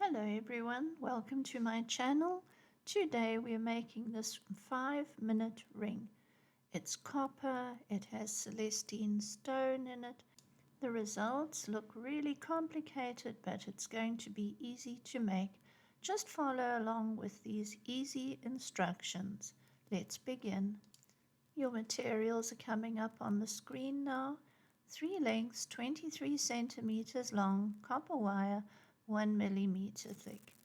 Hello everyone, welcome to my channel. Today we're making this 5-minute ring. It's copper, it has celestine stone in it. The results look really complicated, but it's going to be easy to make. Just follow along with these easy instructions. Let's begin. Your materials are coming up on the screen now. 3 lengths, 23 centimeters long, copper wire, 1 millimeter thick,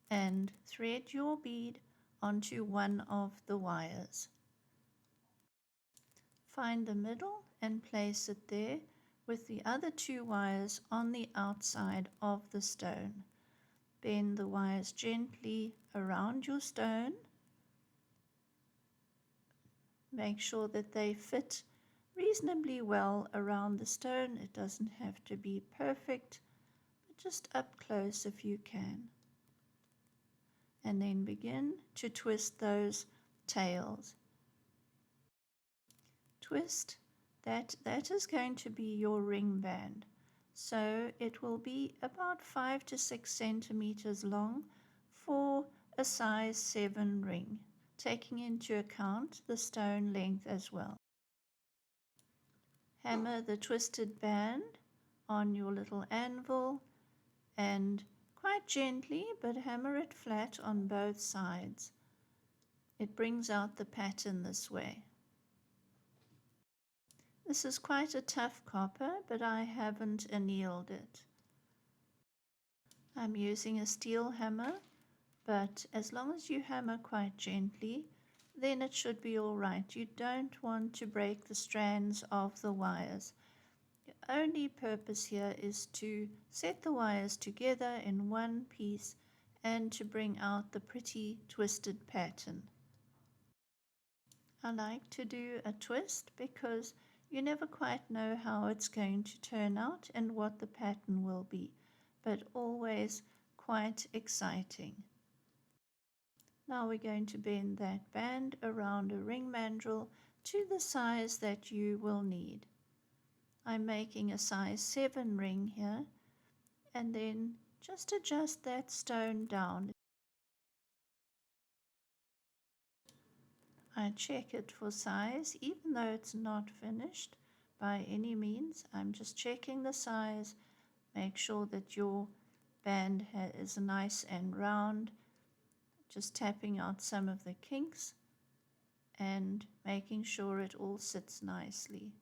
and thread your bead onto one of the wires. Find the middle and place it there with the other 2 wires on the outside of the stone. Bend the wires gently around your stone. Make sure that they fit reasonably well around the stone. It doesn't have to be perfect, but just up close if you can. And then begin to twist those tails. Twist that is going to be your ring band. So it will be about 5 to 6 centimeters long for a size 7 ring, taking into account the stone length as well. Hammer the twisted band on your little anvil and quite gently, but hammer it flat on both sides. It brings out the pattern this way. This is quite a tough copper, but I haven't annealed it. I'm using a steel hammer, but as long as you hammer quite gently, then it should be all right. You don't want to break the strands of the wires. The only purpose here is to set the wires together in one piece and to bring out the pretty twisted pattern. I like to do a twist because you never quite know how it's going to turn out and what the pattern will be, but always quite exciting. Now we're going to bend that band around a ring mandrel to the size that you will need. I'm making a size 7 ring here, and then just adjust that stone down. I check it for size, even though it's not finished by any means. I'm just checking the size. Make sure that your band is nice and round. Just tapping out some of the kinks and making sure it all sits nicely.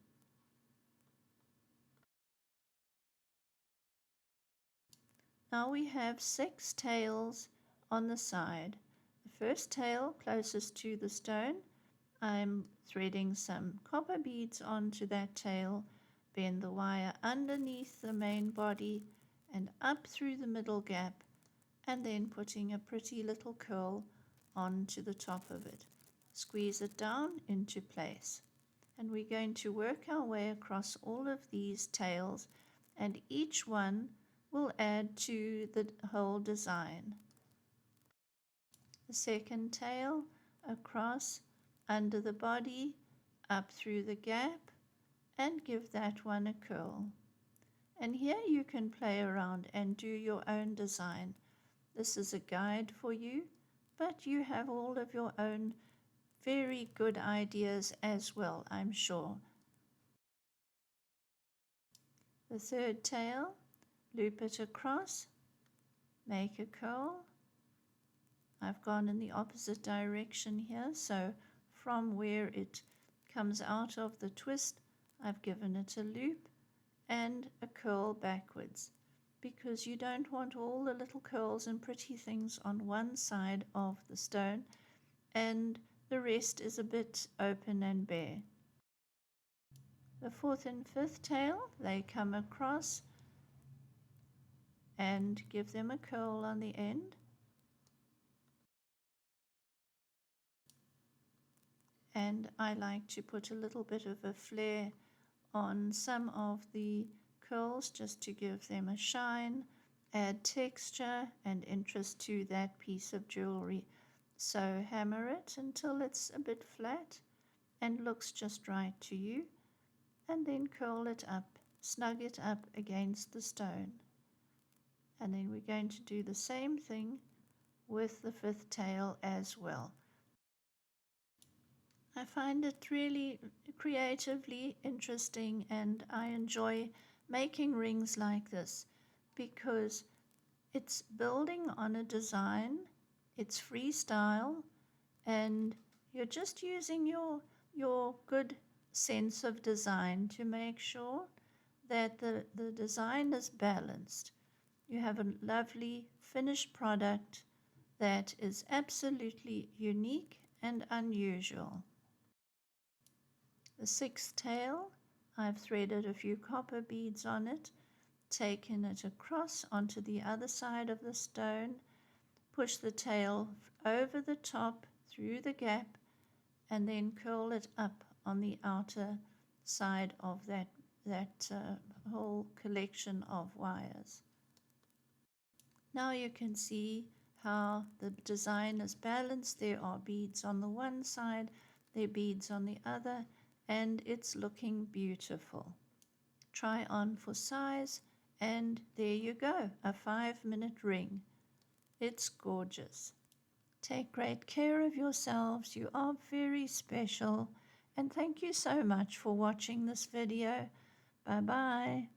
Now we have 6 tails on the side. The first tail closest to the stone, I'm threading some copper beads onto that tail, bend the wire underneath the main body and up through the middle gap, and then putting a pretty little curl onto the top of it. Squeeze it down into place. And we're going to work our way across all of these tails, and each one will add to the whole design. The second tail across under the body, up through the gap, and give that one a curl. And here you can play around and do your own design. This is a guide for you, but you have all of your own very good ideas as well, I'm sure. The third tail, loop it across, make a curl. I've gone in the opposite direction here, so from where it comes out of the twist, I've given it a loop and a curl backwards, because you don't want all the little curls and pretty things on one side of the stone and the rest is a bit open and bare. The fourth and fifth tail, they come across and give them a curl on the end. And I like to put a little bit of a flare on some of the curls just to give them a shine, add texture and interest to that piece of jewelry. So hammer it until it's a bit flat and looks just right to you, and then curl it up, snug it up against the stone. And then we're going to do the same thing with the fifth tail as well. I find it really creatively interesting, and I enjoy making rings like this because it's building on a design, it's freestyle, and you're just using your good sense of design to make sure that the design is balanced. You have a lovely finished product that is absolutely unique and unusual. The sixth tail, I've threaded a few copper beads on it, taken it across onto the other side of the stone, push the tail over the top through the gap, and then curl it up on the outer side of that whole collection of wires. Now you can see how the design is balanced. There are beads on the one side, there are beads on the other, and it's looking beautiful. Try on for size, and there you go, a 5-minute ring. It's gorgeous. Take great care of yourselves. You are very special. And thank you so much for watching this video. Bye-bye.